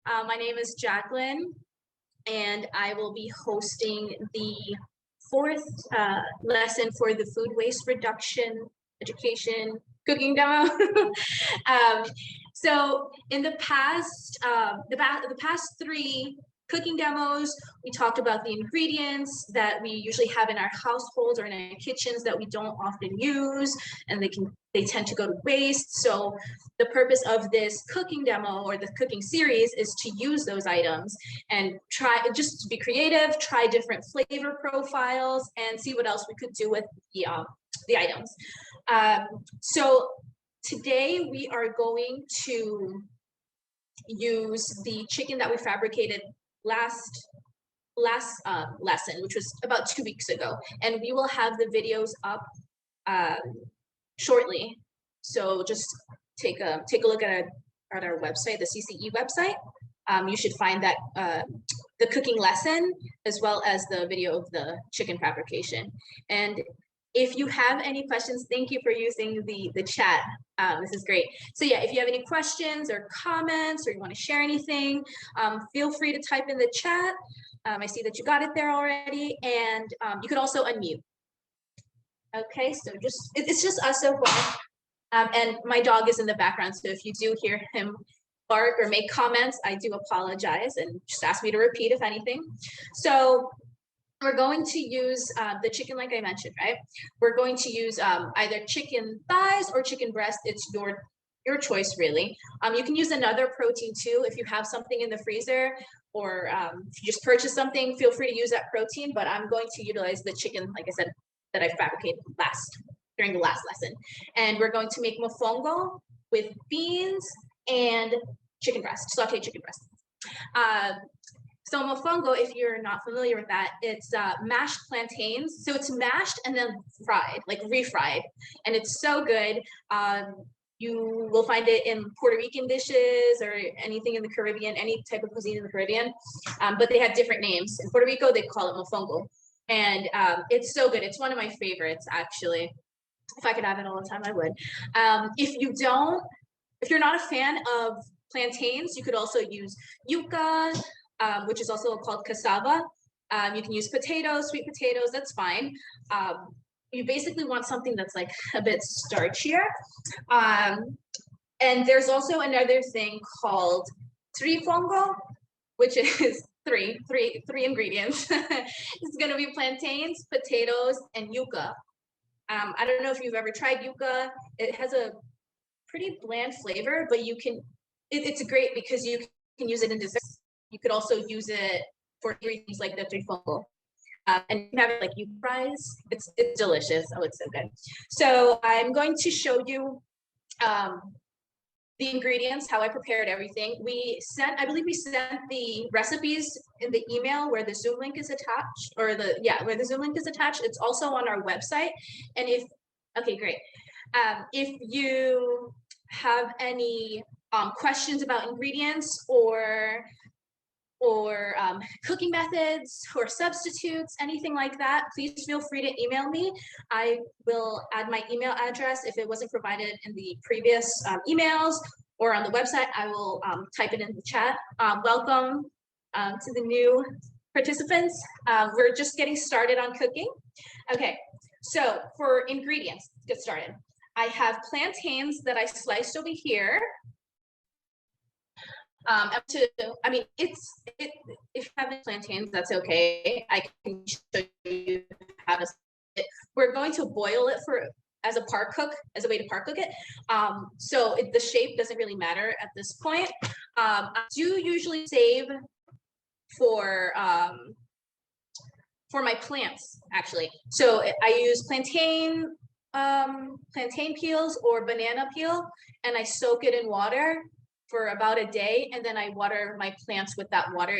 My name is Jacqueline, and I will be hosting the fourth lesson for the food waste reduction education cooking demo. So in the past, the past three cooking demos, we talked about the ingredients that we usually have in our households or in our kitchens that we don't often use, and they tend to go to waste. So the purpose of this cooking demo or the cooking series is to use those items and try just to be creative, try different flavor profiles, and see what else we could do with the items. So today we are going to use the chicken that we fabricated last lesson, which was about 2 weeks ago, and we will have the videos up shortly. So just take a look at our website, the CCE website. You should find that the cooking lesson as well as the video of the chicken fabrication. And if you have any questions, thank you for using the chat. This is great. So yeah, if you have any questions or comments or you want to share anything, feel free to type in the chat. I see that you got it there already, and you could also unmute. Okay, so it's just us so far. And my dog is in the background, so if you do hear him bark or make comments, I do apologize, and just ask me to repeat if anything. So we're going to use the chicken like I mentioned, right? We're going to use either chicken thighs or chicken breast. It's your choice, really. You can use another protein too. If you have something in the freezer or if you just purchase something, feel free to use that protein, but I'm going to utilize the chicken, like I said, that I fabricated during the last lesson. And we're going to make mofongo with beans and chicken breast, sauteed chicken breast. So mofongo, if you're not familiar with that, it's mashed plantains. So it's mashed and then fried, like refried, and it's so good. You will find it in Puerto Rican dishes or anything in the Caribbean, any type of cuisine in the Caribbean, but they have different names. In Puerto Rico, they call it mofongo, and it's so good. It's one of my favorites, actually. If I could have it all the time, I would. If you're not a fan of plantains, you could also use yuca, which is also called cassava. You can use potatoes, sweet potatoes, that's fine. You basically want something that's like a bit starchier. And there's also another thing called trifongo, which is three ingredients. It's gonna be plantains, potatoes, and yuca. I don't know if you've ever tried yuca. It has a pretty bland flavor, but it's great because you can use it in desserts. You could also use it for things like the trifongo. And you can have it like you fries. It's delicious. Oh, it's so good. So I'm going to show you the ingredients, how I prepared everything. I believe we sent the recipes in the email where the Zoom link is attached, where the Zoom link is attached. It's also on our website. And okay, great. If you have any questions about ingredients or cooking methods or substitutes, anything like that, please feel free to email me. I will add my email address if it wasn't provided in the previous emails or on the website. I will type it in the chat. Welcome to the new participants. We're just getting started on cooking. Okay, so for ingredients, let's get started. I have plantains that I sliced over here. If you have plantains, that's okay. I can show you how to. We're going to boil it as a way to par cook it. So the shape doesn't really matter at this point. I do usually save for my plants, actually. So I use plantain peels or banana peel, and I soak it in water for about a day, and then I water my plants with that water.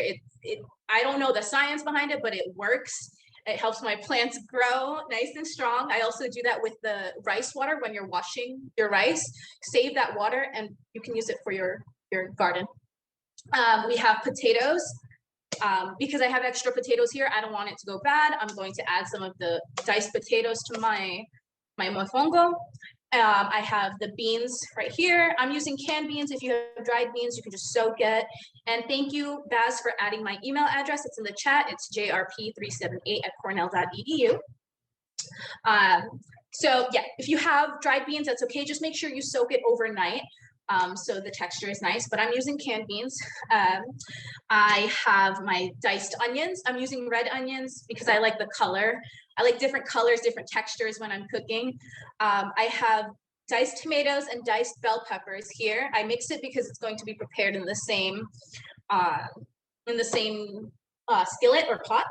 I don't know the science behind it, but it works. It helps my plants grow nice and strong. I also do that with the rice water when you're washing your rice. Save that water, and you can use it for your garden. We have potatoes. Because I have extra potatoes here, I don't want it to go bad. I'm going to add some of the diced potatoes to my mofongo. I have the beans right here. I'm using canned beans. If you have dried beans, you can just soak it. And thank you, Baz, for adding my email address. It's in the chat. It's jrp378@cornell.edu. So yeah, if you have dried beans, that's okay. Just make sure you soak it overnight so the texture is nice, but I'm using canned beans. I have my diced onions. I'm using red onions because I like the color. I like different colors, different textures when I'm cooking. I have diced tomatoes and diced bell peppers here. I mix it because it's going to be prepared in the same skillet or pot.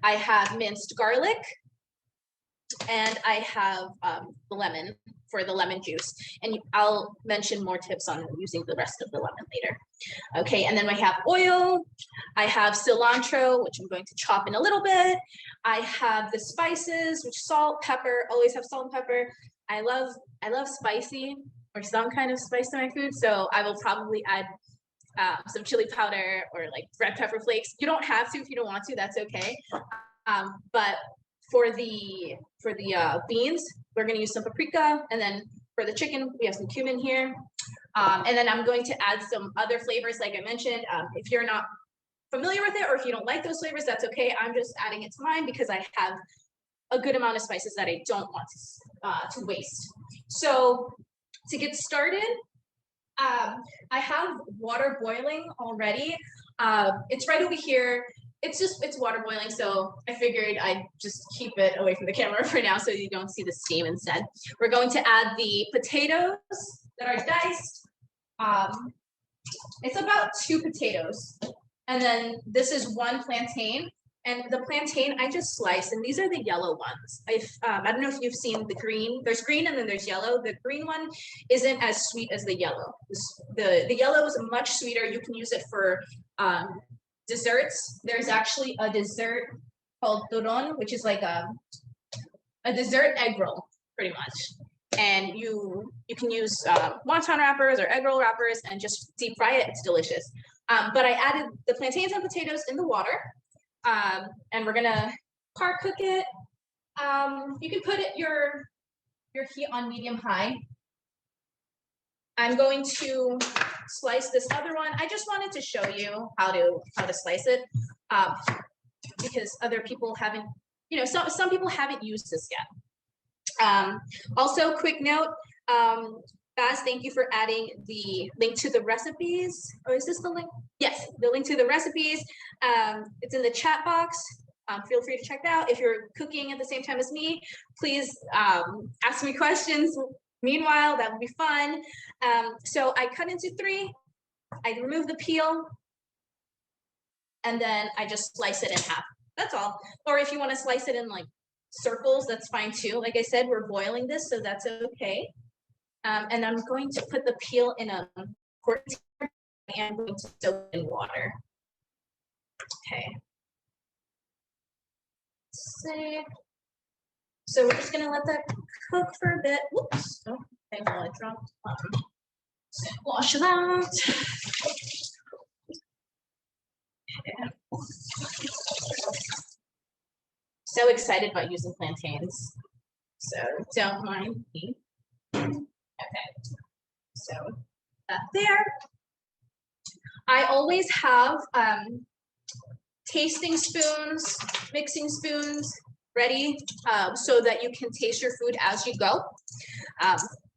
I have minced garlic, and I have the lemon for the lemon juice. And I'll mention more tips on using the rest of the lemon later. Okay, and then I have oil. I have cilantro, which I'm going to chop in a little bit. I have the spices, which salt, pepper, always have salt and pepper. I love spicy or some kind of spice to my food, so I will probably add some chili powder or like red pepper flakes. You don't have to if you don't want to, that's okay. But for the beans, we're going to use some paprika, and then for the chicken, we have some cumin here. And then I'm going to add some other flavors, like I mentioned. If you're not familiar with it, or if you don't like those flavors, that's okay. I'm just adding it to mine because I have a good amount of spices that I don't want to waste. So to get started, I have water boiling already. It's right over here. It's water boiling, so I figured I'd just keep it away from the camera for now so you don't see the steam instead. We're going to add the potatoes that are diced. It's about 2 potatoes. And then this is 1 plantain. And the plantain I just sliced, and these are the yellow ones. I don't know if you've seen the green. There's green and then there's yellow. The green one isn't as sweet as the yellow. The yellow is much sweeter. You can use it for desserts. There's actually a dessert called turon, which is like a dessert egg roll, pretty much. And you can use wonton wrappers or egg roll wrappers and just deep fry it. It's delicious. But I added the plantains and potatoes in the water, and we're gonna par cook it. You can put your heat on medium high. I'm going to slice this other one. I just wanted to show you how to slice it, because other people haven't, some people haven't used this yet. Also, quick note, Baz, thank you for adding the link to the recipes. Oh, is this the link? Yes, the link to the recipes. It's in the chat box. Feel free to check it out. If you're cooking at the same time as me, please ask me questions. Meanwhile, that would be fun. So I cut into 3. I remove the peel, and then I just slice it in half. That's all. Or if you want to slice it in like circles, that's fine too. Like I said, we're boiling this, so that's okay. And I'm going to put the peel in a quart container, and I'm going to soak it in water. Okay. So we're just gonna let that cook for a bit. Whoops. Oh, okay, well, I dropped. Wash that. Okay. So excited about using plantains. So don't mind me. Okay. So that there. I always have tasting spoons, mixing spoons ready so that you can taste your food as you go.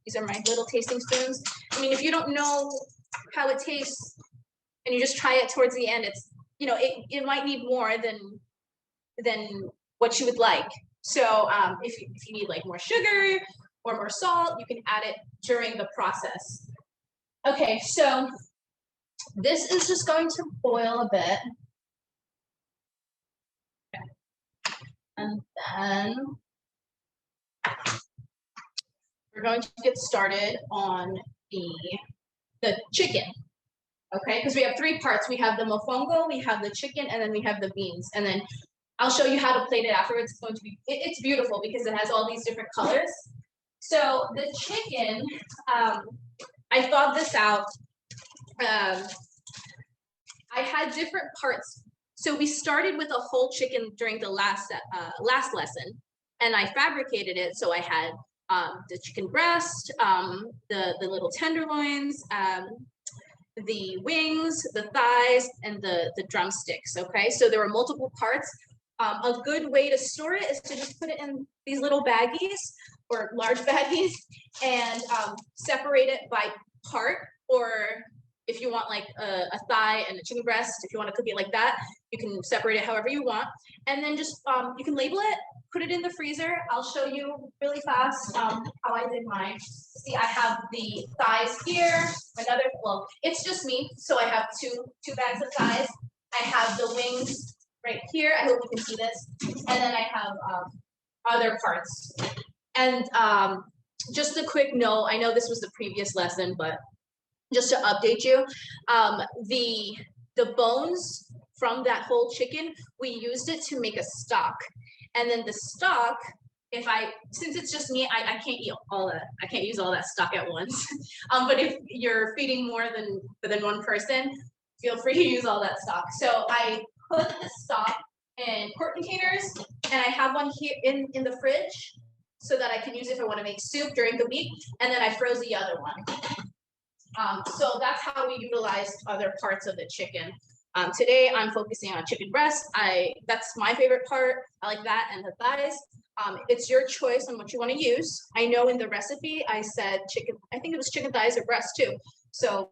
These are my little tasting spoons. I mean, if you don't know how it tastes and you just try it towards the end, it's, it might need more than what you would like. So if you need like more sugar or more salt, you can add it during the process. Okay, so this is just going to boil a bit. And then we're going to get started on the chicken, okay? Because we have 3 parts. We have the mofongo, we have the chicken, and then we have the beans. And then I'll show you how to plate it afterwards. It's going to be, it's beautiful because it has all these different colors. So the chicken, I thought this out. I had different parts. So we started with a whole chicken during the last lesson, and I fabricated it. So I had the chicken breast, the little tenderloins, the wings, the thighs, and the drumsticks, okay? So there were multiple parts. A good way to store it is to just put it in these little baggies or large baggies and separate it by part, or if you want like a thigh and a chicken breast, if you want to cook it like that, you can separate it however you want. And then just, you can label it, put it in the freezer. I'll show you really fast how I did mine. See, I have the thighs here, well, it's just me, so I have two bags of thighs. I have the wings right here. I hope you can see this. And then I have other parts. And just a quick note, I know this was the previous lesson, but just to update you, the bones from that whole chicken, we used it to make a stock. And then the stock, since it's just me, I can't eat all that. I can't use all that stock at once. But if you're feeding more than one person, feel free to use all that stock. So I put the stock in quart containers, and I have one here in the fridge so that I can use it if I want to make soup during the week. And then I froze the other one. So that's how we utilized other parts of the chicken. Today I'm focusing on chicken breast. That's my favorite part. I like that and the thighs. It's your choice on what you want to use. I know in the recipe I said chicken, I think it was chicken thighs or breast too. So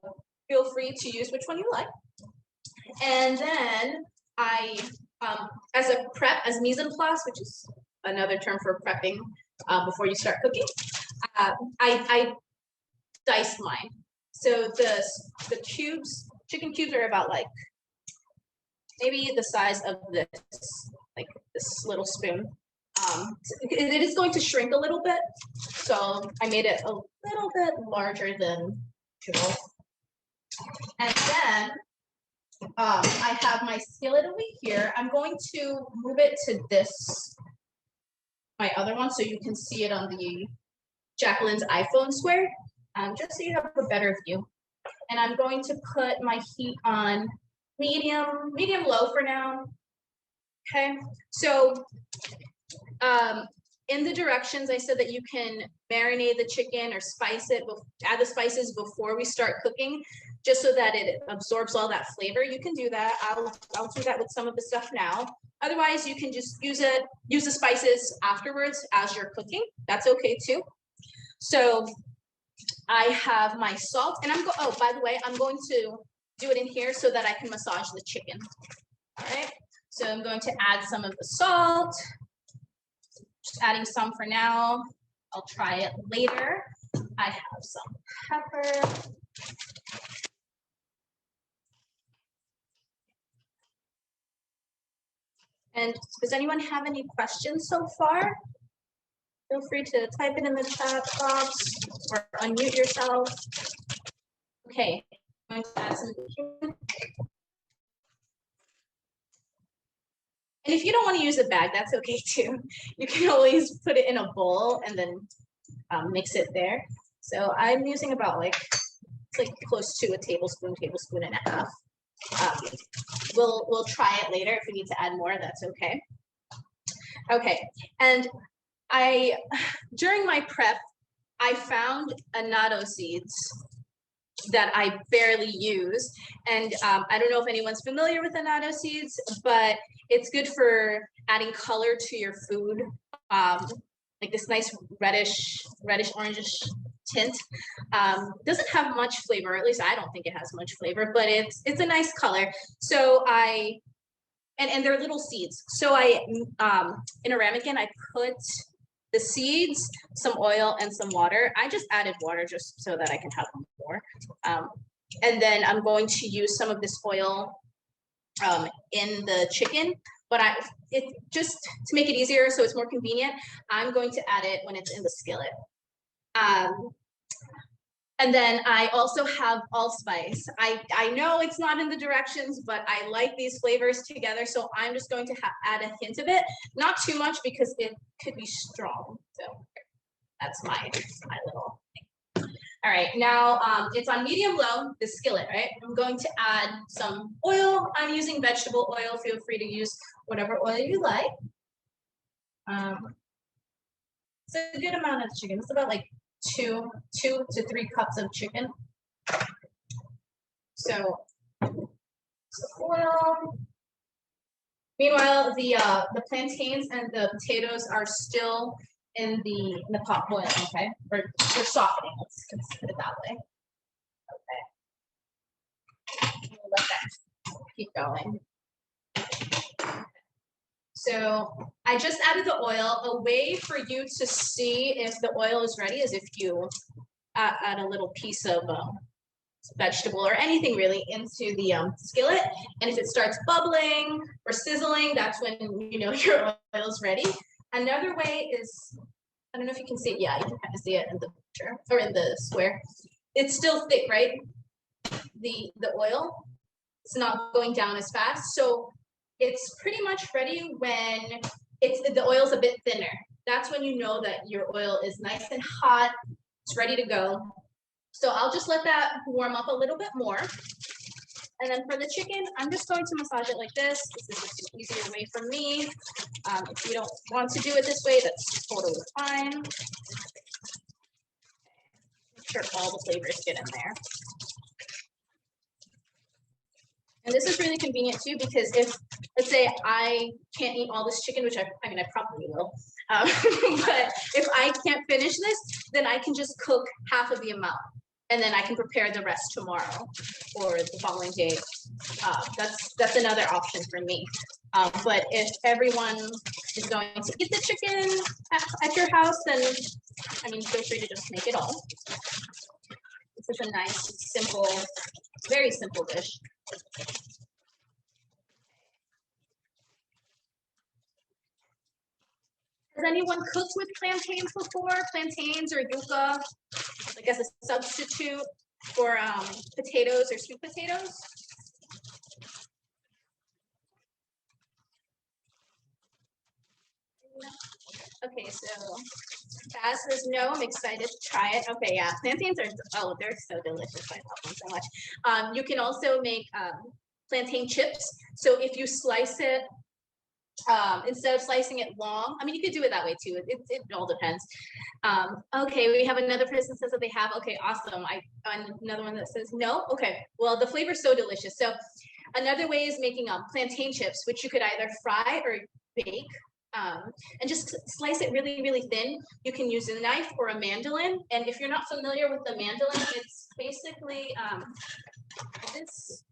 feel free to use which one you like. And then as a prep, as mise en place, which is another term for prepping before you start cooking, I diced mine. So the cubes, chicken cubes are about like maybe the size of this, like this little spoon. It is going to shrink a little bit, so I made it a little bit larger than usual. And then I have my skillet over here. I'm going to move it to my other one, so you can see it on the Jacqueline's iPhone square, just so you have a better view. And I'm going to put my heat on medium low for now. Okay, so in the directions, I said that you can marinate the chicken or spice it, add the spices before we start cooking, just so that it absorbs all that flavor. You can do that. I'll do that with some of the stuff now. Otherwise, you can just use the spices afterwards as you're cooking. That's okay too. So I have my salt, and oh, by the way, I'm going to do it in here so that I can massage the chicken. All right, so I'm going to add some of the salt. Just adding some for now. I'll try it later. I have some pepper. And does anyone have any questions so far? Feel free to type it in the chat box or unmute yourself. Okay, I'm going to add some chicken. And if you don't want to use a bag, that's okay too. You can always put it in a bowl and then mix it there. So I'm using about it's like close to a tablespoon and a half. We'll try it later. If we need to add more, that's okay. Okay, and during my prep, I found annatto seeds that I barely use. And I don't know if anyone's familiar with annatto seeds, but it's good for adding color to your food. Like this nice reddish orangish tint. Doesn't have much flavor, or at least I don't think it has much flavor, but it's a nice color. So and they're little seeds. So in a ramekin, I put the seeds, some oil, and some water. I just added water just so that I can have more. And then I'm going to use some of this oil in the chicken, but just to make it easier so it's more convenient, I'm going to add it when it's in the skillet. And then I also have allspice. I know it's not in the directions, but I like these flavors together, so I'm just going to add a hint of it. Not too much because it could be strong. So that's my little thing. All right, now it's on medium low, the skillet, right? I'm going to add some oil. I'm using vegetable oil. Feel free to use whatever oil you like. a good amount of chicken. It's about like two to 3 cups of chicken. So oil. Meanwhile, the plantains and the potatoes are still in the pot boiling, okay? Or they're softening, let's put it that way. Okay. We'll let that keep going. So I just added the oil. A way for you to see if the oil is ready is if you add a little piece of vegetable or anything really into the skillet, and if it starts bubbling or sizzling, that's when you know your oil is ready. Another way is, I don't know if you can see it. Yeah, you can kind of see it in the picture or in the square. It's still thick, right? The oil, it's not going down as fast, so it's pretty much ready when the oil's a bit thinner. That's when you know that your oil is nice and hot. It's ready to go. So I'll just let that warm up a little bit more. And then for the chicken, I'm just going to massage it like this. This is just an easier way for me. If you don't want to do it this way, that's totally fine. Make sure all the flavors get in there. And this is really convenient too, because if, let's say I can't eat all this chicken, which I mean, I probably will, but if I can't finish this, then I can just cook half of the amount. And then I can prepare the rest tomorrow or the following day. That's another option for me. But if everyone is going to eat the chicken at your house, then I mean, feel free to just make it all. This is a nice, simple, very simple dish. Has anyone cooked with plantains before? Plantains or yuca, like as a substitute for potatoes or sweet potatoes? Okay, so Baz says no. I'm excited to try it. Okay, yeah, plantains are they're so delicious. I love them so much. You can also make plantain chips. So if you slice it. Instead of slicing it long, I mean, you could do it that way too. It all depends. Okay, we have another person says that they have. Okay, awesome. Another one that says no. Okay, well, the flavor is so delicious. So another way is making plantain chips, which you could either fry or bake. And just slice it really, really thin. You can use a knife or a mandolin. And if you're not familiar with the mandolin, it's basically this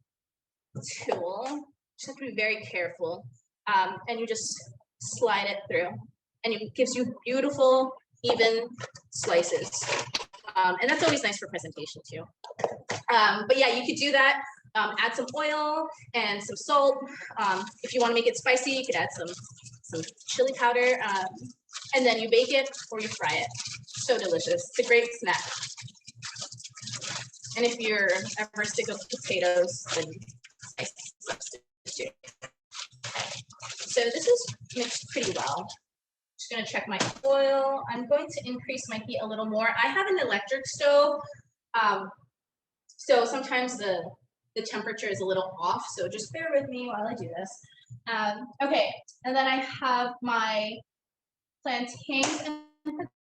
tool. Just have to be very careful. And you just slide it through, and it gives you beautiful, even slices. And that's always nice for presentation too. But yeah, you could do that. Add some oil and some salt. If you want to make it spicy, you could add some chili powder, and then you bake it or you fry it. So delicious. It's a great snack. And if you're ever sick of potatoes, then nice substitute. So this is mixed pretty well. Just gonna check my oil. I'm going to increase my heat a little more. I have an electric stove, so sometimes the temperature is a little off. So just bear with me while I do this. Okay, and then I have my plantains and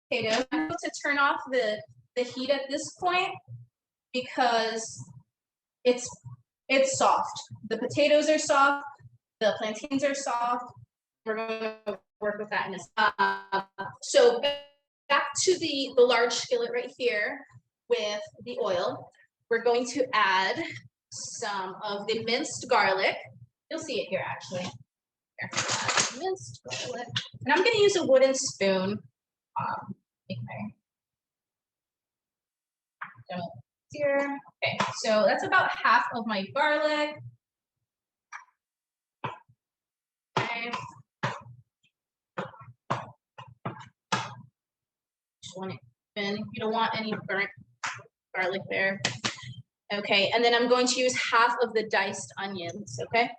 potatoes. I'm going to turn off the heat at this point because it's soft. The potatoes are soft. The plantains are soft. We're going to work with that in a so back to the large skillet right here with the oil. We're going to add some of the minced garlic. You'll see it here actually. Here. Minced garlic. And I'm going to use a wooden spoon. Here. Okay, so that's about half of my garlic. Just want it in. You don't want any burnt garlic there. Okay, and then I'm going to use half of the diced onions, okay?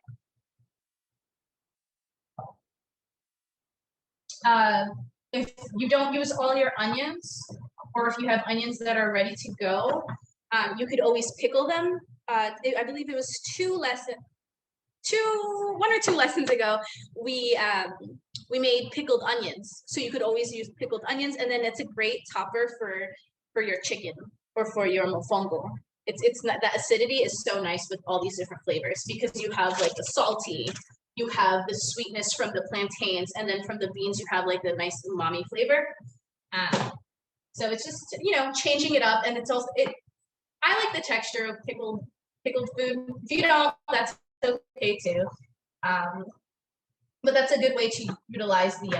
If you don't use all your onions, or if you have onions that are ready to go, you could always pickle them. I believe it was two one or two lessons ago, we made pickled onions. So you could always use pickled onions, and then it's a great topper for your chicken or for your mofongo. It's not, that acidity is so nice with all these different flavors because you have like the salty, you have the sweetness from the plantains, and then from the beans you have like the nice umami flavor. So it's just, you know, changing it up, and it's also I like the texture of pickled food. If you don't, that's okay too. But that's a good way to utilize the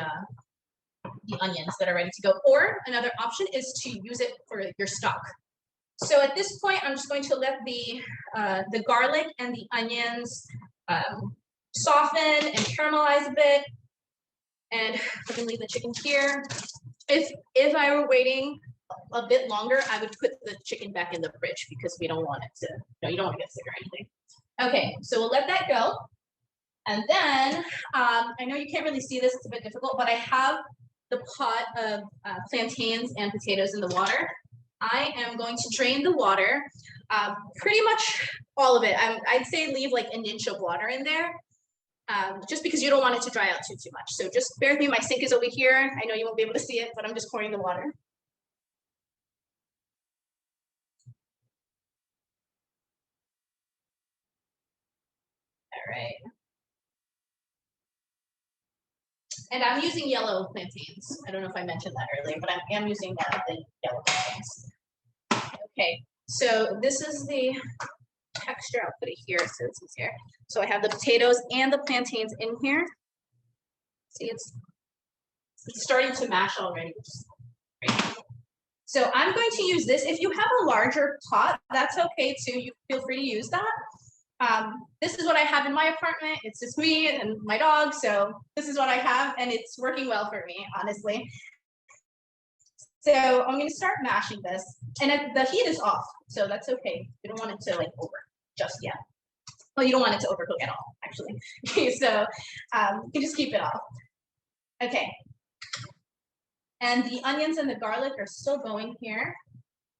onions that are ready to go. Or another option is to use it for your stock. So at this point, I'm just going to let the garlic and the onions soften and caramelize a bit. And I'm gonna leave the chicken here. If I were waiting a bit longer, I would put the chicken back in the fridge because we don't want it to, you don't want to get sick or anything. Okay, so we'll let that go. And then, I know you can't really see this, it's a bit difficult, but I have the pot of plantains and potatoes in the water. I am going to drain the water, pretty much all of it. I'd say leave like an inch of water in there, just because you don't want it to dry out too much. So just bear with me, my sink is over here. I know you won't be able to see it, but I'm just pouring the water. All right. And I'm using yellow plantains. I don't know if I mentioned that earlier, but I am using the yellow plantains. Okay, so this is the texture. I'll put it here so it's easier. So I have the potatoes and the plantains in here. See, it's starting to mash already, which is great. So I'm going to use this. If you have a larger pot, that's okay too. You feel free to use that. This is what I have in my apartment. It's just me and my dog. So this is what I have, and it's working well for me, honestly. So I'm going to start mashing this, and the heat is off, so that's okay. You don't want it to like over just yet. Well, you don't want it to overcook at all, actually. Okay, so you can just keep it off. Okay. And the onions and the garlic are still going here.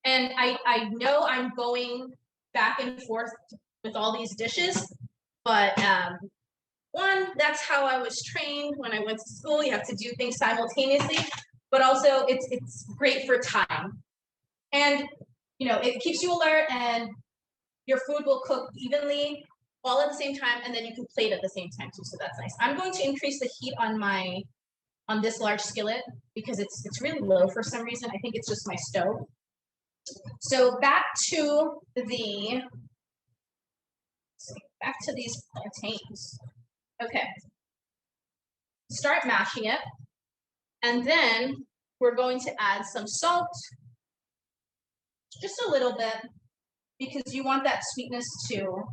And I know I'm going back and forth with all these dishes, but one, that's how I was trained when I went to school. You have to do things simultaneously, but also it's great for time. And you know, it keeps you alert, and your food will cook evenly all at the same time, and then you can plate at the same time too, so that's nice. I'm going to increase the heat on this large skillet because it's really low for some reason. I think it's just my stove. So back to these plantains. Okay. Start mashing it. And then we're going to add some salt, just a little bit, because you want that sweetness to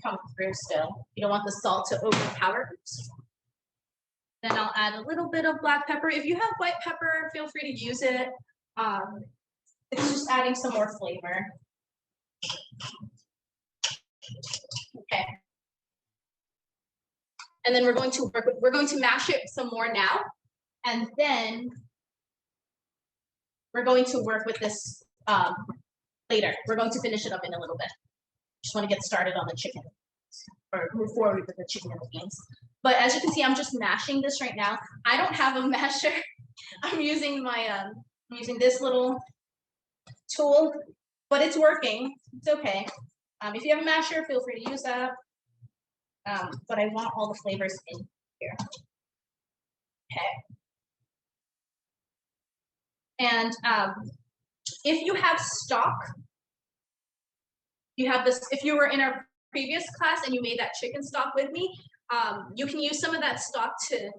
come through still. You don't want the salt to overpower. Then I'll add a little bit of black pepper. If you have white pepper, feel free to use it. It's just adding some more flavor. Okay. And then we're going to mash it some more now. And then we're going to work with this later. We're going to finish it up in a little bit. Just want to get started on the chicken, or move forward with the chicken and the beans. But as you can see, I'm just mashing this right now. I don't have a masher. I'm using my I'm using this little tool, but it's working. It's okay. If you have a masher, feel free to use that. But I want all the flavors in here. Okay. And if you have stock, you have this. If you were in our previous class and you made that chicken stock with me, you can use some of that stock to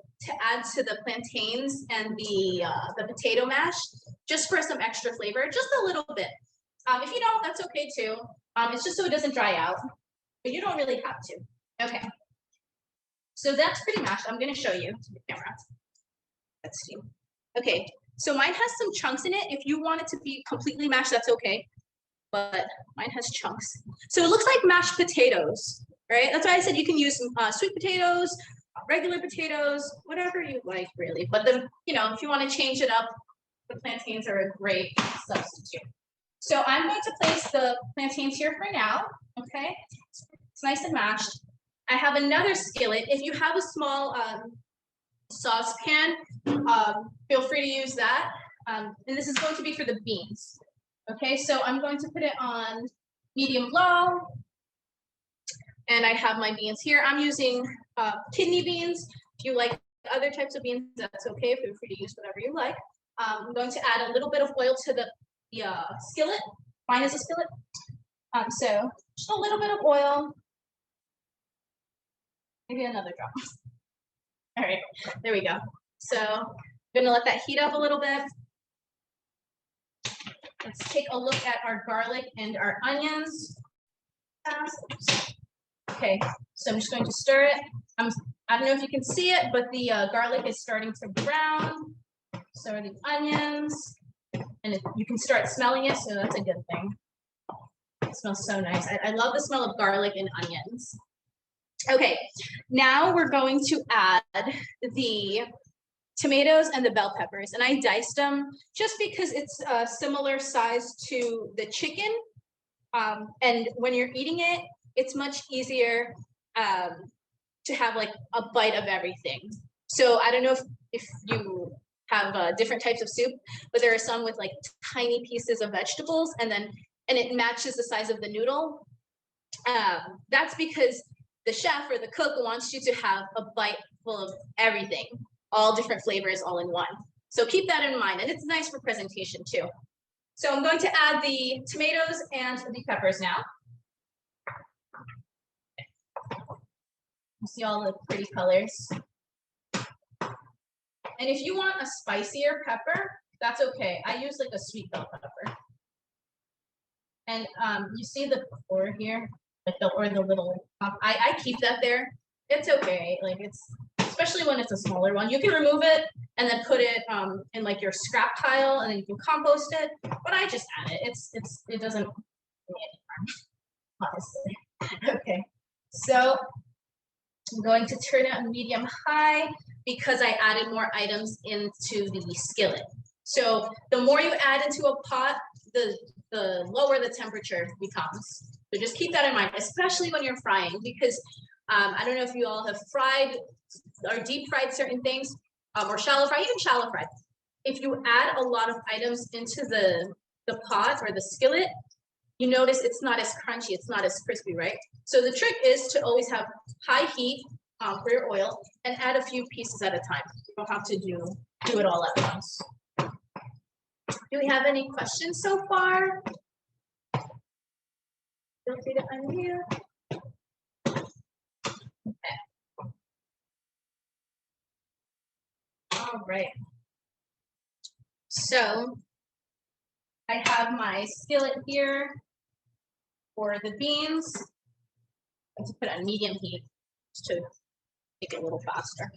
add to the plantains and the potato mash, just for some extra flavor, just a little bit. If you don't, that's okay too. It's just so it doesn't dry out, but you don't really have to. Okay. So that's pretty mashed. I'm going to show you to the camera. Let's see. Okay. So mine has some chunks in it. If you want it to be completely mashed, that's okay. But mine has chunks. So it looks like mashed potatoes, right? That's why I said you can use sweet potatoes, regular potatoes, whatever you like, really. But then, you know, if you want to change it up, the plantains are a great substitute. So I'm going to place the plantains here for now. Okay, it's nice and mashed. I have another skillet. If you have a small saucepan, feel free to use that. And this is going to be for the beans. Okay, so I'm going to put it on medium low. And I have my beans here. I'm using kidney beans. If you like other types of beans, that's okay. Feel free to use whatever you like. I'm going to add a little bit of oil to the skillet. Mine is a skillet. So just a little bit of oil. Maybe another drop. All right, there we go. So I'm gonna let that heat up a little bit. Let's take a look at our garlic and our onions. Okay, so I'm just going to stir it. I don't know if you can see it, but the garlic is starting to brown. So are the onions, and you can start smelling it, so that's a good thing. It smells so nice. I love the smell of garlic and onions. Okay, now we're going to add the tomatoes and the bell peppers, and I diced them just because it's a similar size to the chicken, and when you're eating it, it's much easier to have like a bite of everything. So I don't know if you have different types of soup, but there are some with like tiny pieces of vegetables, and it matches the size of the noodle. That's because the chef or the cook wants you to have a bite full of everything, all different flavors all in one. So keep that in mind, and it's nice for presentation too. So I'm going to add the tomatoes and the peppers now. You see all the pretty colors. And if you want a spicier pepper, that's okay. I use like a sweet bell pepper. And you see the core here, like the little top. I keep that there. It's okay. Like it's, especially when it's a smaller one. You can remove it and then put it in like your scrap pile, and then you can compost it. But I just add it. It doesn't do me any harm, honestly. Okay, so I'm going to turn it on medium high because I added more items into the skillet. So the more you add into a pot, the lower the temperature becomes. So just keep that in mind, especially when you're frying, because I don't know if you all have fried or deep fried certain things, or shallow fry, even shallow fry. If you add a lot of items into the pot or the skillet, you notice it's not as crunchy, it's not as crispy, right? So the trick is to always have high heat for your oil and add a few pieces at a time. You don't have to do it all at once. Do we have any questions so far? Feel free to unmute. Okay. All right. So I have my skillet here for the beans. I'm going to put it on medium heat to make it a little faster.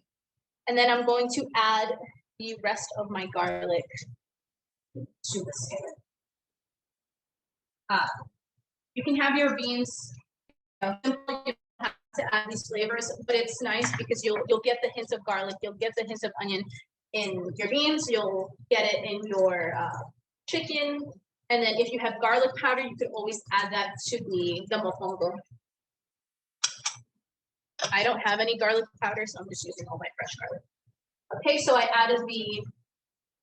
And then I'm going to add the rest of my garlic to the skillet. You can have your beans simple. You don't have to add these flavors, but it's nice because you'll get the hints of garlic, you'll get the hints of onion in your beans, you'll get it in your chicken, and then if you have garlic powder, you could always add that to the mofongo. I don't have any garlic powder, so I'm just using all my fresh garlic. Okay, so I added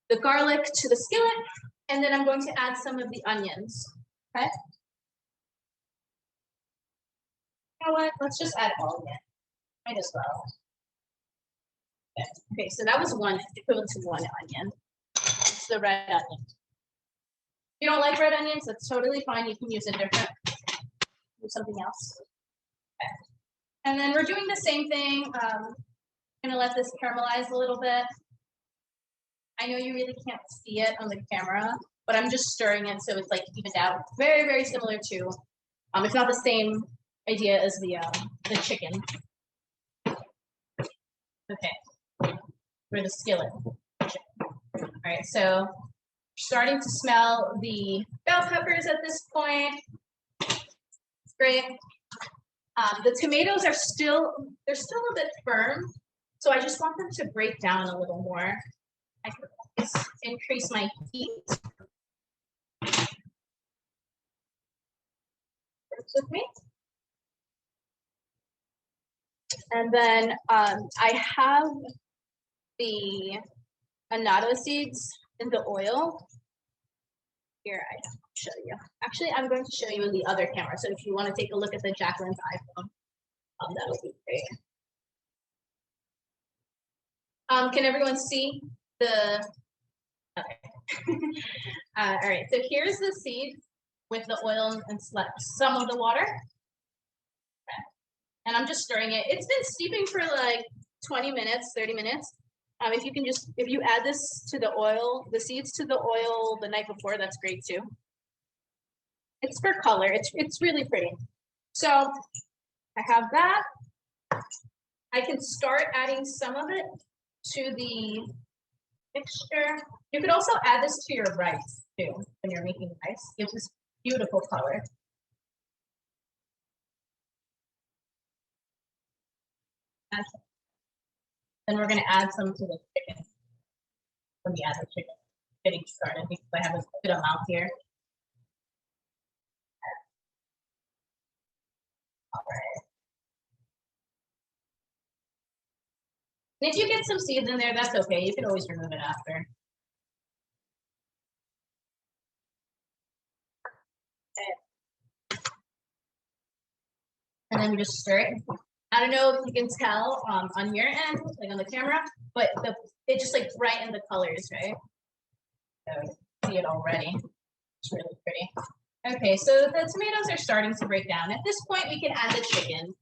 the garlic to the skillet, and then I'm going to add some of the onions. Okay. You know what? Let's just add all of it. Might as well. Okay, so that was equivalent to one onion. It's the red onion. If you don't like red onions, that's totally fine. You can use a different, do something else. Okay. And then we're doing the same thing. I'm gonna let this caramelize a little bit. I know you really can't see it on the camera, but I'm just stirring it so it's like evened out. Very, very similar to, if not the same idea as the chicken. Okay, for the skillet. All right, so starting to smell the bell peppers at this point. It's great. The tomatoes are they're still a bit firm, so I just want them to break down a little more. I can always increase my heat. Works with me. And then I have the annatto seeds in the oil. Here, I show you. Actually, I'm going to show you in the other camera. So if you want to take a look at the Jacqueline's iPhone, that would be great. Can everyone see the? Okay. All right. So here's the seeds with the oil and some of the water. Okay. And I'm just stirring it. It's been steeping for like 20 minutes, 30 minutes. If you add this to the oil, the seeds to the oil the night before, that's great too. It's for color. It's really pretty. So I have that. I can start adding some of it to the mixture. You could also add this to your rice too when you're making rice. Gives this beautiful color. Then we're going to add some to the chicken. Let me add the chicken. Getting started because I have a good amount here. All right. And if you get some seeds in there, that's okay. You can always remove it after. Okay. And then we just stir it. I don't know if you can tell on your end, like on the camera, but it just like brightened the colors, right? So see it already. It's really pretty. Okay, so the tomatoes are starting to break down. At this point, we can add the chicken.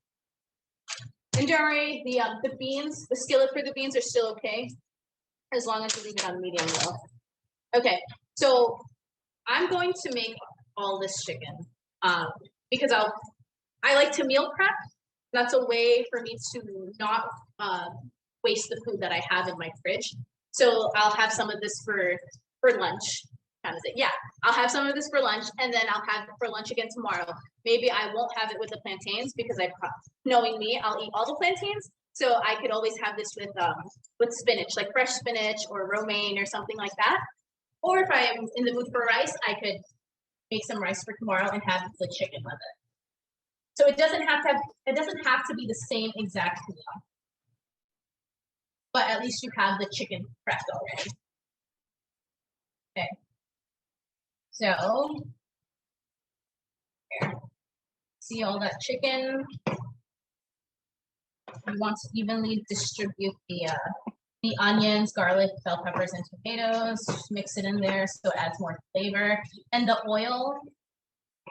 And don't worry, the beans, the skillet for the beans are still okay, as long as you leave it on medium low. Okay, so I'm going to make all this chicken because I like to meal prep. That's a way for me to not waste the food that I have in my fridge. So I'll have some of this for lunch. Kind of thing. Yeah, I'll have some of this for lunch, and then I'll have it for lunch again tomorrow. Maybe I won't have it with the plantains because knowing me, I'll eat all the plantains. So I could always have this with spinach, like fresh spinach or romaine or something like that. Or if I am in the mood for rice, I could make some rice for tomorrow and have the chicken with it. So it doesn't have to be the same exact meal, but at least you have the chicken prepped already. Okay. So, here. See all that chicken. You want to evenly distribute the onions, garlic, bell peppers, and tomatoes. Just mix it in there so it adds more flavor. And the oil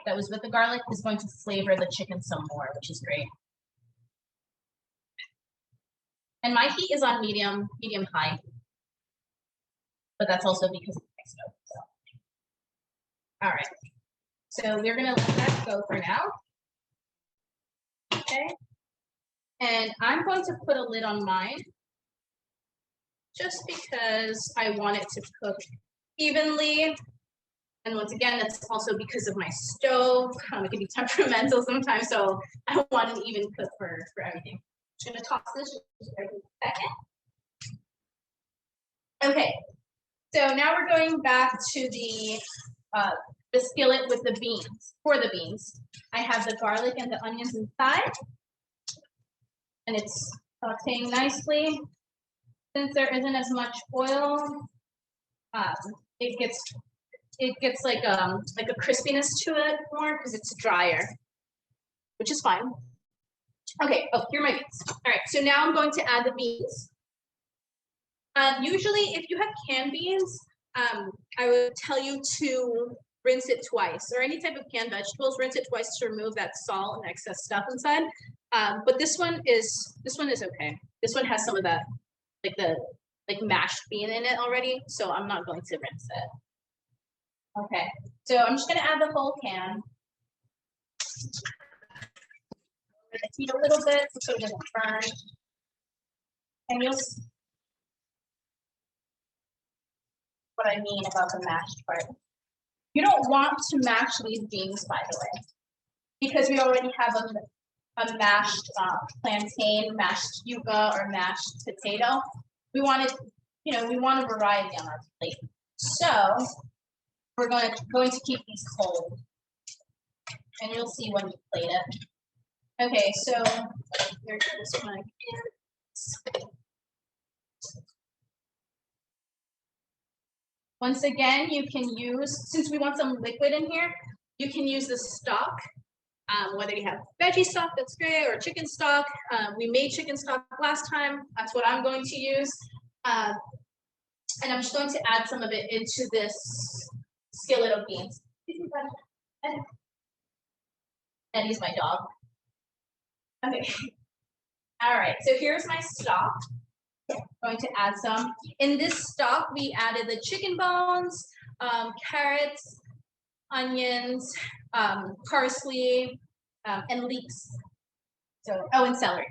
that was with the garlic is going to flavor the chicken some more, which is great. And my heat is on medium high, but that's also because of my stove. So. All right, so we're gonna let that go for now. Okay, and I'm going to put a lid on mine just because I want it to cook evenly. And once again, that's also because of my stove. It can be temperamental sometimes, so I want an even cook for everything. I'm gonna toss this just for a second. Okay, so now we're going back to the skillet with the beans. For the beans, I have the garlic and the onions inside, and it's sauteing nicely. Since there isn't as much oil, it gets like a crispiness to it more because it's drier, which is fine. Okay, oh, here are my beans. All right, so now I'm going to add the beans. Usually, if you have canned beans, I would tell you to rinse it twice, or any type of canned vegetables, rinse it twice to remove that salt and excess stuff inside. But this one is okay. This one has some of that, like mashed bean in it already, so I'm not going to rinse it. Okay, so I'm just gonna add the whole can. I'm gonna heat a little bit so it doesn't burn. And you'll see what I mean about the mashed part. You don't want to mash these beans, by the way, because we already have a mashed plantain, mashed yuca, or mashed potato. We want a variety on our plate. So we're going to keep these cold, and you'll see when you plate it. Okay, so there goes my pants. Once again, you can use, since we want some liquid in here, you can use the stock. Whether you have veggie stock, that's great, or chicken stock. We made chicken stock last time. That's what I'm going to use. And I'm just going to add some of it into this skillet of beans. Eddie's my dog. Okay. All right, so here's my stock. I'm going to add some. In this stock, we added the chicken bones, carrots, onions, parsley, and leeks. So, oh, and celery.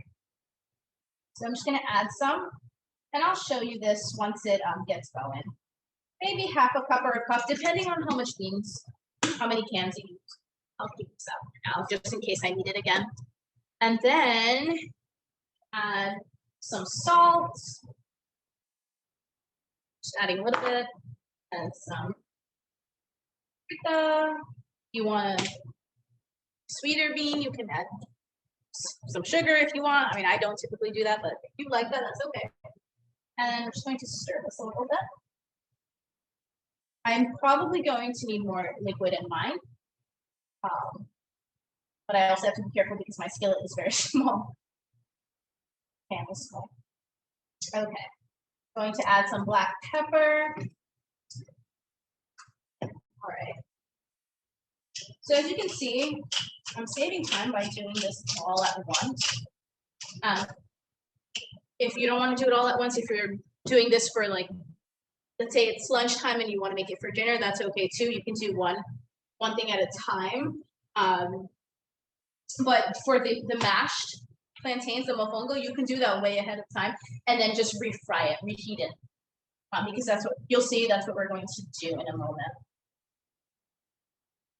So I'm just gonna add some, and I'll show you this once it gets going. Maybe half a cup or a cup, depending on how much beans, how many cans you use. I'll keep this out for now, just in case I need it again. And then add some salt, just adding a little bit, and some paprika. You want a sweeter bean, you can add some sugar if you want. I mean, I don't typically do that, but if you like that, that's okay. And we're just going to stir this a little bit. I'm probably going to need more liquid in mine. But I also have to be careful because my skillet is very small. Pan is small. Okay. Going to add some black pepper. All right. So as you can see, I'm saving time by doing this all at once. If you don't want to do it all at once, if you're doing this for like, let's say it's lunchtime and you want to make it for dinner, that's okay too. You can do one thing at a time. But for the mashed plantains, the mofongo, you can do that way ahead of time and then just refry it, reheat it. Because that's what you'll see, that's what we're going to do in a moment.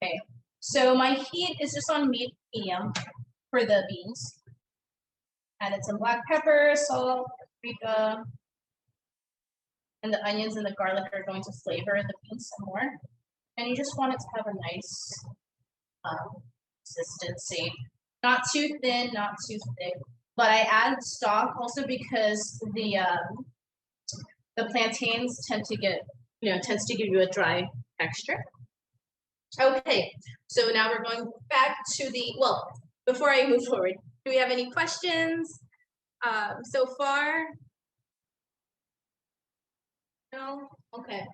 Okay, so my heat is just on medium for the beans. Added some black pepper, salt, paprika, and the onions and the garlic are going to flavor the beans some more. And you just want it to have a nice consistency. Not too thin, not too thick. But I add stock also because the plantains tends to give you a dry texture. Okay, so now we're going back to before I move forward, do we have any questions so far? No? Okay.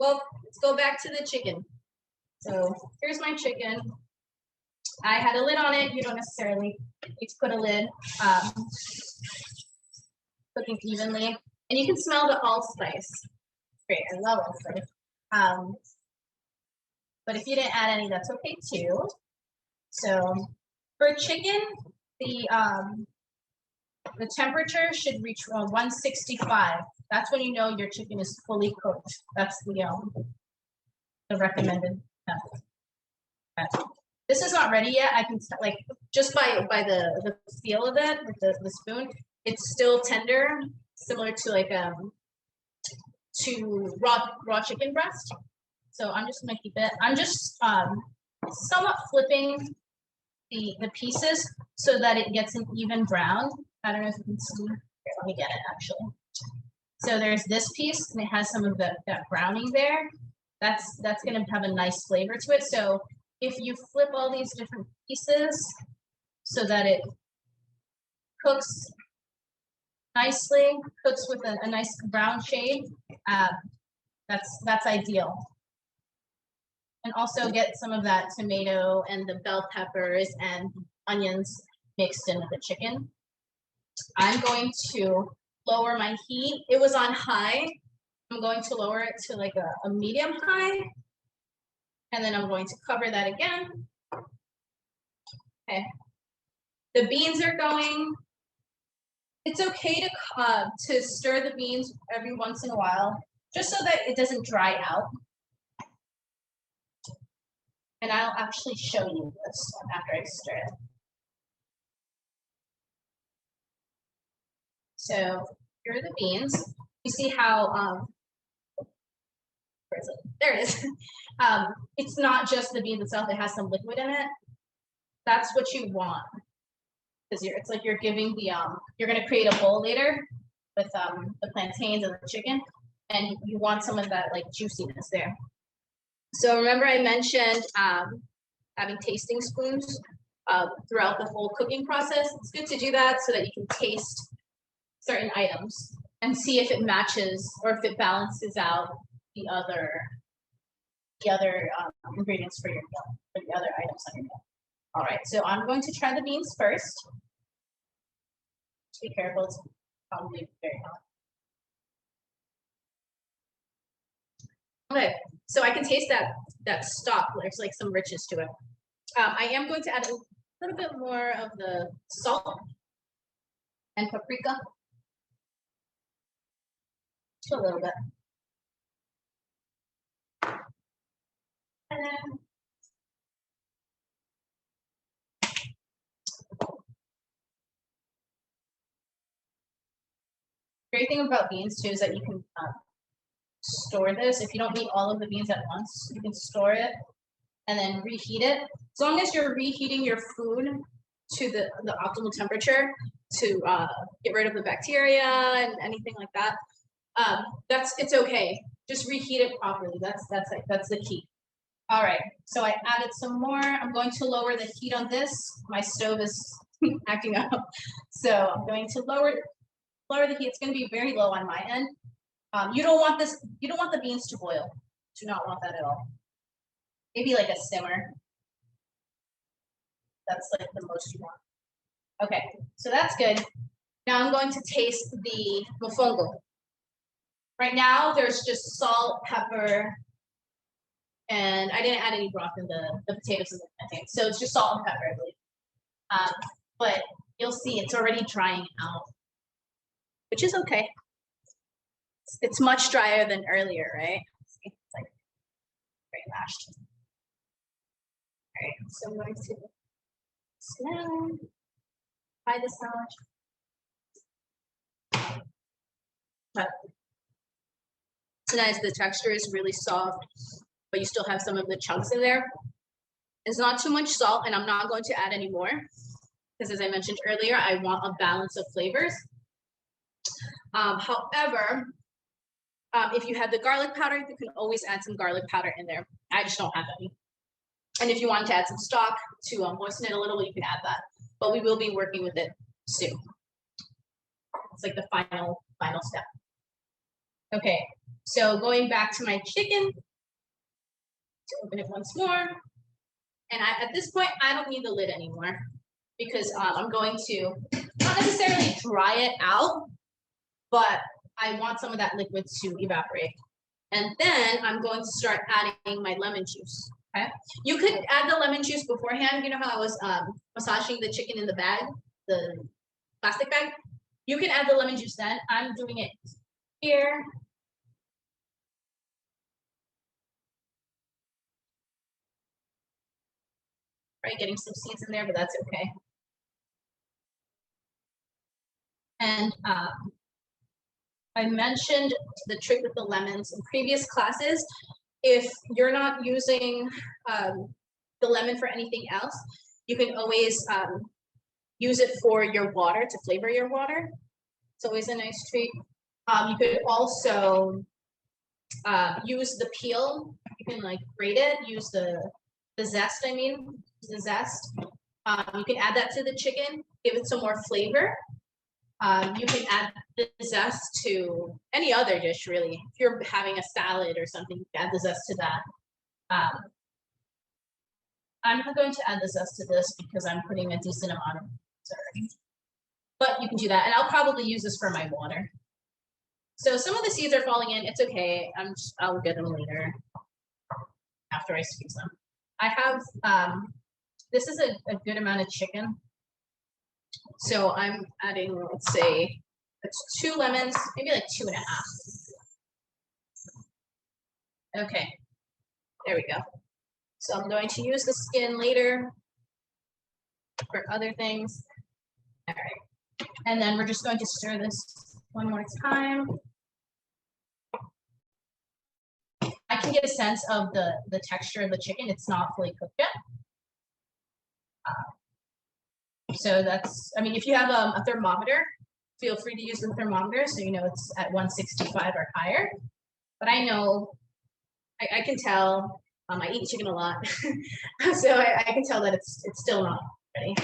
Well, let's go back to the chicken. So here's my chicken. I had a lid on it. You don't necessarily need to put a lid. Cooking evenly. And you can smell the allspice. Great, I love allspice. But if you didn't add any, that's okay too. So for chicken, the temperature should reach around 165. That's when you know your chicken is fully cooked. That's the recommended method. This is not ready yet. I can just by the feel of it with the spoon, it's still tender, similar to to raw chicken breast. So I'm just gonna keep it. I'm just somewhat flipping the pieces so that it gets an even brown. I don't know if you can see. Here, let me get it actually. So there's this piece and it has some of that browning there. That's gonna have a nice flavor to it. So if you flip all these different pieces so that it cooks nicely, cooks with a nice brown shade, that's ideal. And also get some of that tomato and the bell peppers and onions mixed in with the chicken. I'm going to lower my heat. It was on high. I'm going to lower it to like a medium high. And then I'm going to cover that again. Okay. The beans are going. It's okay to stir the beans every once in a while, just so that it doesn't dry out. And I'll actually show you this after I stir it. So here are the beans. You see how, where is it? There it is. It's not just the beans itself, it has some liquid in it. That's what you want. because it's like you're giving the you're gonna create a bowl later with the plantains and the chicken, and you want some of that like juiciness there. So remember I mentioned having tasting spoons throughout the whole cooking process. It's good to do that so that you can taste certain items and see if it matches or if it balances out the other ingredients for your meal, or the other items on your meal. All right, so I'm going to try the beans first. Just be careful, it's probably very hot. Okay, so I can taste that stock. There's like some richness to it. I am going to add a little bit more of the salt and paprika. Just a little bit. And then great thing about beans too is that you can store this. If you don't eat all of the beans at once, you can store it and then reheat it. As long as you're reheating your food to the optimal temperature to get rid of the bacteria and anything like that, it's okay. Just reheat it properly. That's the key. All right, so I added some more. I'm going to lower the heat on this. My stove is acting up, so I'm going to lower the heat. It's going to be very low on my end. You don't want this. You don't want the beans to boil. Do not want that at all. Maybe like a simmer. That's like the most you want. Okay, so that's good. Now I'm going to taste the mofongo. Right now, there's just salt, pepper, and I didn't add any broth in the potatoes and the plantains. So it's just salt and pepper, I believe. But you'll see it's already drying out, which is okay. It's much drier than earlier, right? It's like very mashed. All right, so I'm going to smell, try the sandwich. It's nice, the texture is really soft, but you still have some of the chunks in there. It's not too much salt, and I'm not going to add any more, because as I mentioned earlier, I want a balance of flavors. However, if you have the garlic powder, you can always add some garlic powder in there. I just don't have any. And if you want to add some stock to moisten it a little, you can add that. But we will be working with it soon. It's like the final step. Okay, so going back to my chicken, to open it once more. And at this point, I don't need the lid anymore because I'm going to not necessarily dry it out, but I want some of that liquid to evaporate. And then I'm going to start adding my lemon juice. Okay, you could add the lemon juice beforehand. You know how I was massaging the chicken in the bag, the plastic bag? You can add the lemon juice then. I'm doing it here. Right, getting some seeds in there, but that's okay. And I mentioned the trick with the lemons in previous classes. If you're not using the lemon for anything else, you can always use it for your water, to flavor your water. It's always a nice treat. You could also use the peel. You can like grate it, use the zest, the zest. You can add that to the chicken, give it some more flavor. You can add the zest to any other dish, really. If you're having a salad or something, you can add the zest to that. I'm not going to add the zest to this because I'm putting a decent amount of already. But you can do that, and I'll probably use this for my water. So some of the seeds are falling in. It's okay. I'll get them later after I squeeze them. I have this is a good amount of chicken. So I'm adding, let's say, it's 2 lemons, maybe like 2.5. Okay, there we go. So I'm going to use the skin later for other things. All right, and then we're just going to stir this one more time. I can get a sense of the texture of the chicken. It's not fully cooked yet. So that's, I mean, if you have a thermometer, feel free to use the thermometer so you know it's at 165 or higher. But I know, I can tell, I eat chicken a lot, so I can tell that it's still not ready.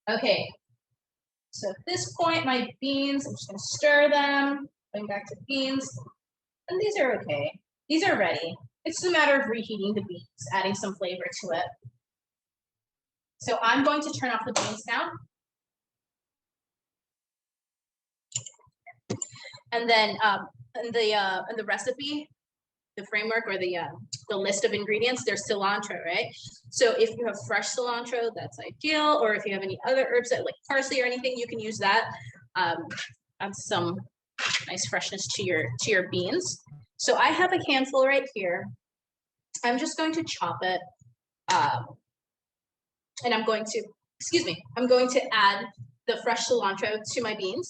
Okay, so at this point, my beans, I'm just gonna stir them, going back to beans, and these are okay. These are ready. It's a matter of reheating the beans, adding some flavor to it. So I'm going to turn off the beans now. And then in the recipe, the framework or the list of ingredients, there's cilantro, right? So if you have fresh cilantro, that's ideal. Or if you have any other herbs that like parsley or anything, you can use that. Add some nice freshness to your beans. So I have a handful right here. I'm just going to chop it, and I'm going to add the fresh cilantro to my beans.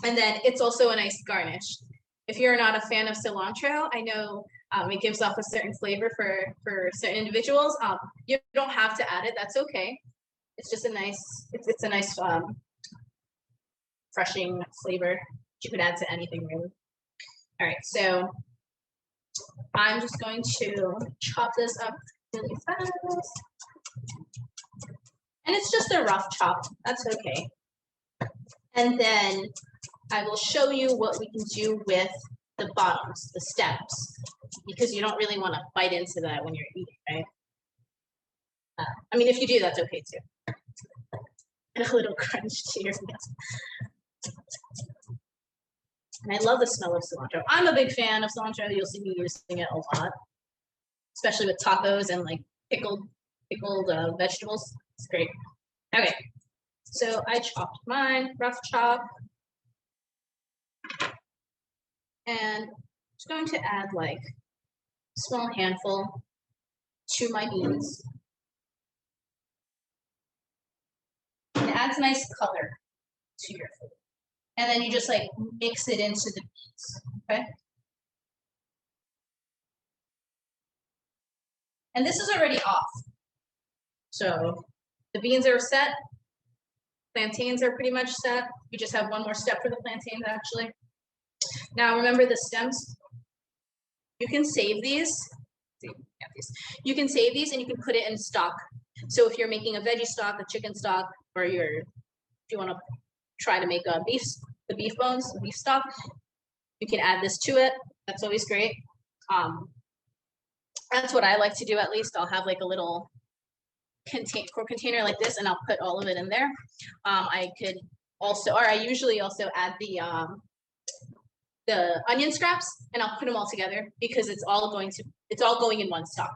And then it's also a nice garnish. If you're not a fan of cilantro, I know it gives off a certain flavor for certain individuals. You don't have to add it, that's okay. It's just a nice, it's a nice refreshing flavor. You could add to anything really. All right, so I'm just going to chop this up really fast. And it's just a rough chop, that's okay. And then I will show you what we can do with the bottoms, the stems, because you don't really want to bite into that when you're eating, right? I mean, if you do, that's okay too. And a little crunch to your meals. And I love the smell of cilantro. I'm a big fan of cilantro. You'll see me using it a lot, especially with tacos and like pickled vegetables. It's great. Okay, so I chopped mine, rough chop. And I'm just going to add like a small handful to my beans. And it adds nice color to your food. And then you just like mix it into the beans, okay? And this is already off. So the beans are set. Plantains are pretty much set. You just have one more step for the plantains actually. Now remember the stems. You can save these. You can save these and you can put it in stock. So if you're making a veggie stock, a chicken stock, or if you want to try to make the beef bones, the beef stock, you can add this to it. That's always great. That's what I like to do at least. I'll have like a little container like this and I'll put all of it in there. I could also, or I usually also add the onion scraps and I'll put them all together because it's all going in one stock.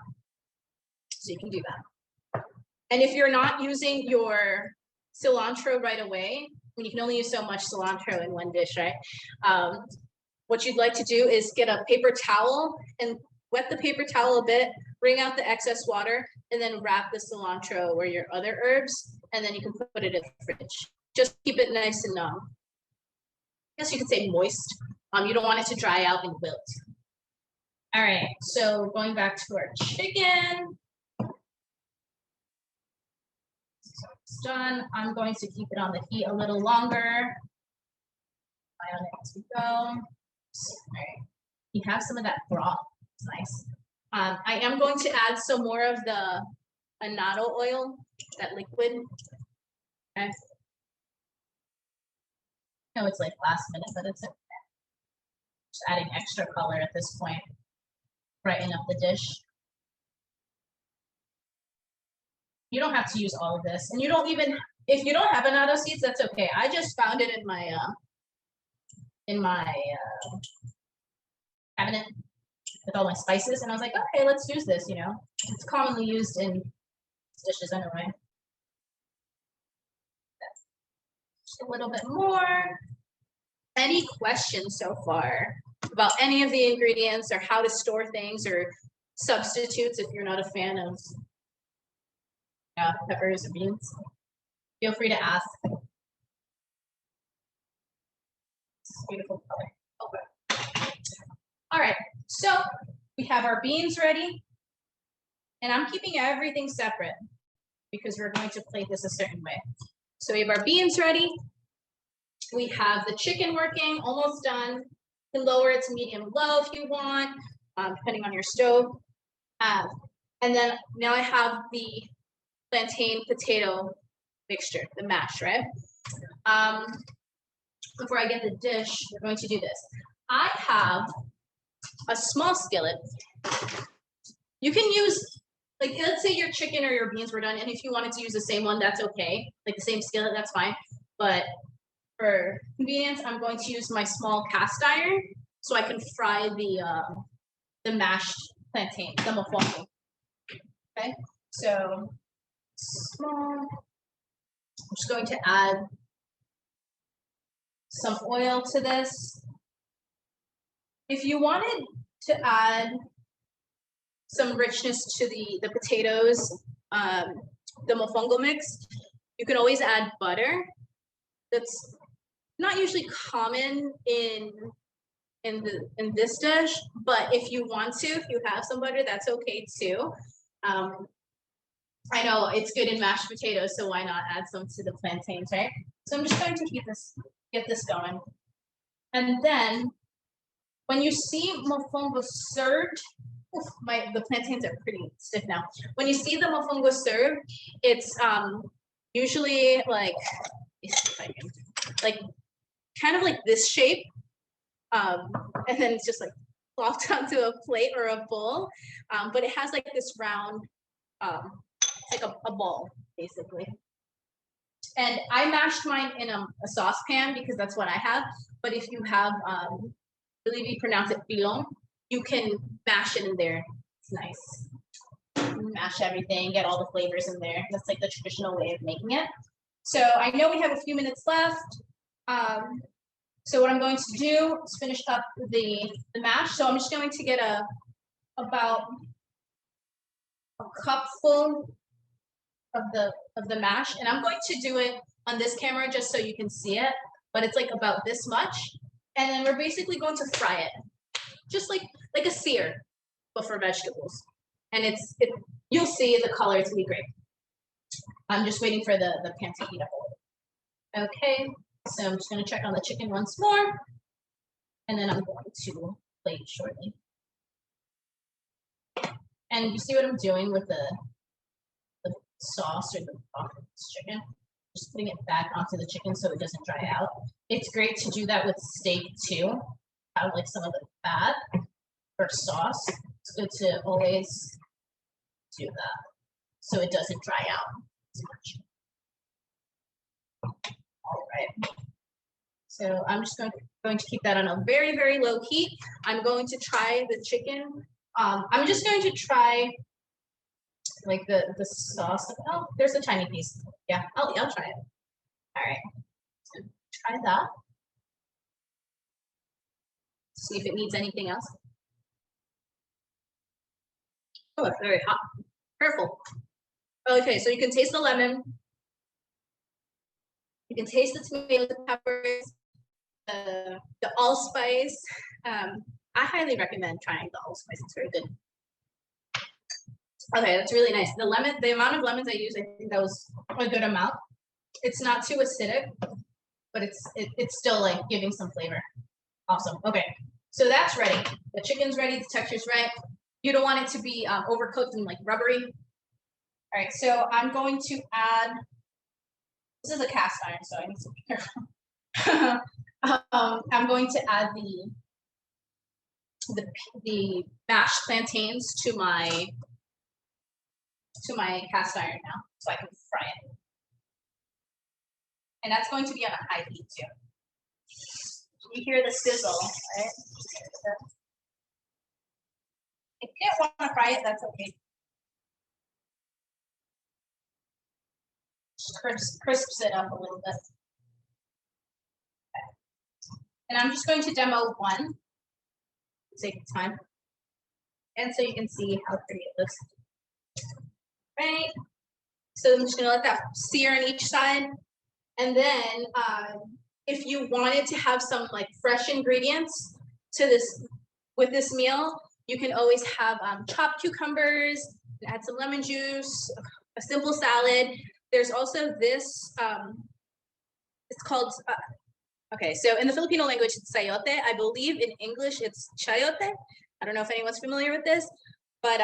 So you can do that. And if you're not using your cilantro right away, when you can only use so much cilantro in one dish, right? What you'd like to do is get a paper towel and wet the paper towel a bit, bring out the excess water, and then wrap the cilantro or your other herbs, and then you can put it in the fridge. Just keep it nice and I guess you could say moist. You don't want it to dry out and wilt. All right, so going back to our chicken. So it's done. I'm going to keep it on the heat a little longer. Eye on it as we go. All right. You have some of that broth. It's nice. I am going to add some more of the annatto oil, that liquid. Okay. I know it's like last minute, but it's okay. Just adding extra color at this point. Brighten up the dish. You don't have to use all of this. And you don't even, if you don't have annatto seeds, that's okay. I just found it in my cabinet with all my spices. And I was like, okay, let's use this, you know. It's commonly used in dishes anyway. Just a little bit more. Any questions so far about any of the ingredients or how to store things or substitutes if you're not a fan of peppers or beans? Feel free to ask. Beautiful color. Okay. All right, so we have our beans ready, and I'm keeping everything separate. because we're going to plate this a certain way. So we have our beans ready. We have the chicken working, almost done. You can lower it to medium low if you want, depending on your stove. And then now I have the plantain potato mixture, the mash, right? Before I get the dish, we're going to do this. I have a small skillet. You can use, like, let's say your chicken or your beans were done, and if you wanted to use the same one, that's okay. Like the same skillet, that's fine. But for convenience, I'm going to use my small cast iron so I can fry the mashed plantain, the mofongo. Okay, so small. I'm just going to add some oil to this. If you wanted to add some richness to the potatoes, the mofongo mix, you can always add butter. That's not usually common in this dish, but if you want to, if you have some butter, that's okay too. I know it's good in mashed potatoes, so why not add some to the plantains, right? So I'm just going to get this going. And then when you see mofongo served, the plantains are pretty stiff now. When you see the mofongo served, it's usually like kind of like this shape, and then it's just like plopped onto a plate or a bowl, but it has like this round, like a ball basically. And I mashed mine in a saucepan because that's what I have. But if you have, I believe you pronounce it pilon, you can mash it in there. It's nice. Mash everything, get all the flavors in there. That's like the traditional way of making it. So I know we have a few minutes left. So what I'm going to do is finish up the mash. So I'm just going to get about a cup full of the mash, and I'm going to do it on this camera just so you can see it, but it's like about this much, and then we're basically going to fry it, just like a sear, but for vegetables. And you'll see the color, it's gonna be great. I'm just waiting for the pan to heat up. Okay, so I'm just gonna check on the chicken once more, and then I'm going to plate shortly. And you see what I'm doing with the sauce or the chicken, just putting it back onto the chicken so it doesn't dry out. It's great to do that with steak too, have like some of the fat for sauce. It's good to always do that so it doesn't dry out as much. All right, so I'm just going to keep that on a very, very low heat. I'm going to try the chicken. I'm just going to try like the sauce. Oh, there's a tiny piece. Yeah, I'll try it. All right, so try that. See if it needs anything else. Oh, it's very hot. Careful. Okay, so you can taste the lemon. You can taste the tomato, the peppers, the allspice. I highly recommend trying the allspice. It's very good. Okay, that's really nice. The amount of lemons I use, I think that was a good amount. It's not too acidic, but it's still like giving some flavor. Awesome. Okay, so that's ready. The chicken's ready. The texture's right. You don't want it to be overcooked and like rubbery. All right, so I'm going to add. This is a cast iron, so I need to be careful. I'm going to add the mashed plantains to my cast iron now, so I can fry it. And that's going to be on a high heat too. You hear the sizzle, right? If you don't want to fry it, that's okay. Just crisps it up a little bit. Okay. And I'm just going to demo one to save time. And so you can see how pretty it looks. Right. So I'm just gonna let that sear on each side. And then if you wanted to have some like fresh ingredients with this meal, you can always have chopped cucumbers, add some lemon juice, a simple salad. There's also this, it's called, okay, so in the Filipino language, it's sayote. I believe in English, it's chayote. I don't know if anyone's familiar with this, but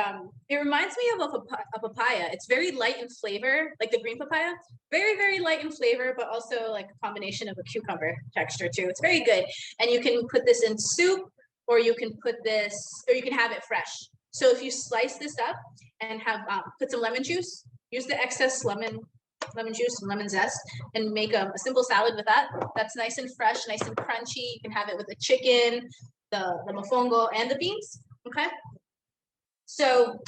it reminds me of a papaya. It's very light in flavor, like the green papaya. Very, very light in flavor, but also like a combination of a cucumber texture too. It's very good. And you can put this in soup, or you can put this, or you can have it fresh. So if you slice this up and have, put some lemon juice, use the excess lemon juice and lemon zest, and make a simple salad with that. That's nice and fresh, nice and crunchy. You can have it with the chicken, the mofongo, and the beans, okay? So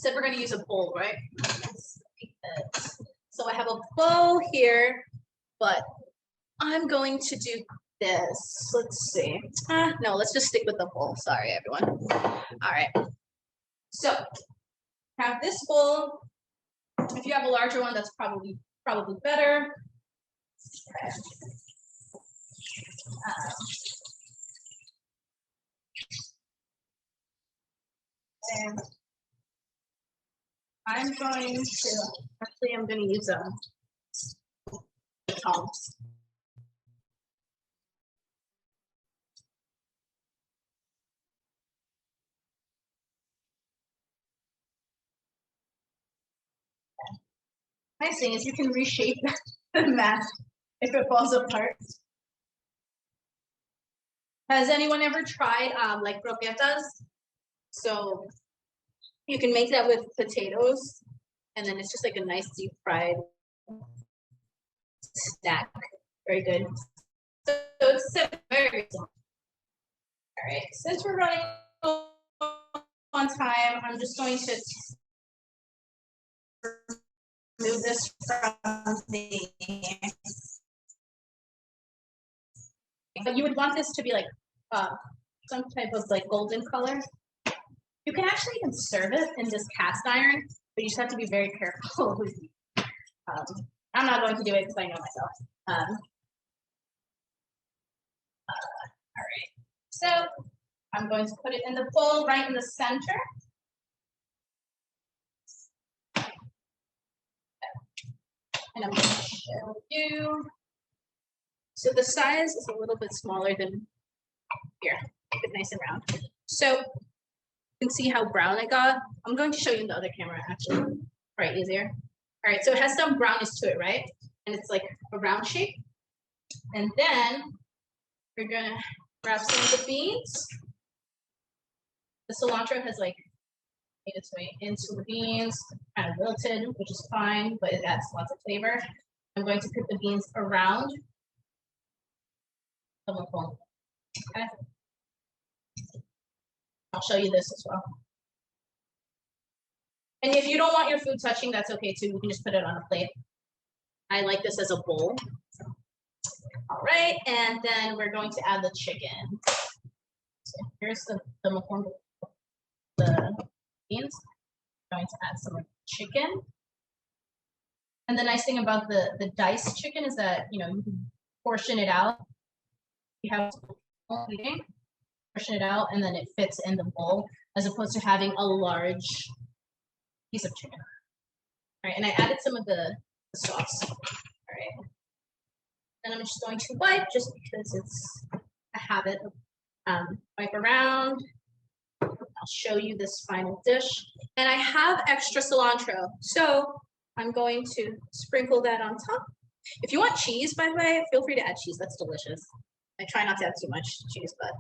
we're gonna use a bowl, right? So I have a bowl here, but I'm going to do this. Let's see. No, let's just stick with the bowl. Sorry, everyone. All right. So have this bowl. If you have a larger one, that's probably better. Okay. And I'm going to use tongs. Nice thing is you can reshape the mash if it falls apart. Has anyone ever tried like croquetas? So you can make that with potatoes, and then it's just like a nice deep fried snack. Very good. So it's very simple. All right, since we're running on time, I'm just going to remove this from the. But you would want this to be like some type of like golden color. You can actually even serve it in this cast iron, but you just have to be very careful. I'm not going to do it because I know myself. All right, so I'm going to put it in the bowl right in the center. And I'm going to show you. So the size is a little bit smaller than here. Make it nice and round. So you can see how brown I got. I'm going to show you in the other camera actually. Right, easier. All right, so it has some brownness to it, right? And it's like a round shape. And then we're gonna grab some of the beans. The cilantro has like made its way into the beans, kind of wilted, which is fine, but it adds lots of flavor. I'm going to put the beans around the mofongo. Okay. I'll show you this as well. And if you don't want your food touching, that's okay too. You can just put it on a plate. I like this as a bowl. All right, and then we're going to add the chicken. So here's the mofongo, the beans. I'm going to add some chicken. And the nice thing about the diced chicken is that, you know, you can portion it out. You have eating, portion it out, and then it fits in the bowl, as opposed to having a large piece of chicken. All right, and I added some of the sauce. All right. And I'm just going to wipe, just because it's a habit of wipe around. I'll show you this final dish. And I have extra cilantro, so I'm going to sprinkle that on top. If you want cheese, by the way, feel free to add cheese. That's delicious. I try not to add too much cheese, but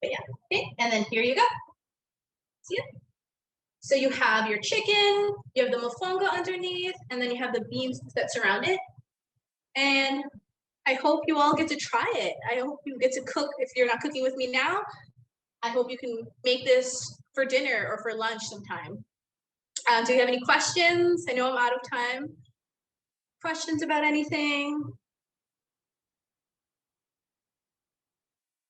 yeah. Okay, and then here you go. See it? So you have your chicken, you have the mofongo underneath, and then you have the beans that surround it. And I hope you all get to try it. I hope you get to cook. If you're not cooking with me now, I hope you can make this for dinner or for lunch sometime. Do you have any questions? I know I'm out of time. Questions about anything?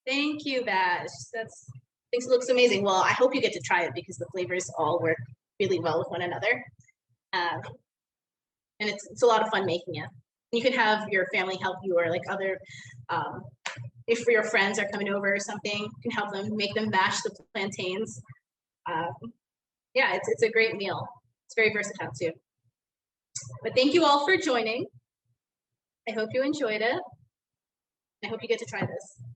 Thank you, Bash. This looks amazing. Well, I hope you get to try it because the flavors all work really well with one another. And it's a lot of fun making it. You can have your family help you, or like other, if your friends are coming over or something, you can help them, make them mash the plantains. Yeah, it's a great meal. It's very versatile too. But thank you all for joining. I hope you enjoyed it. I hope you get to try this.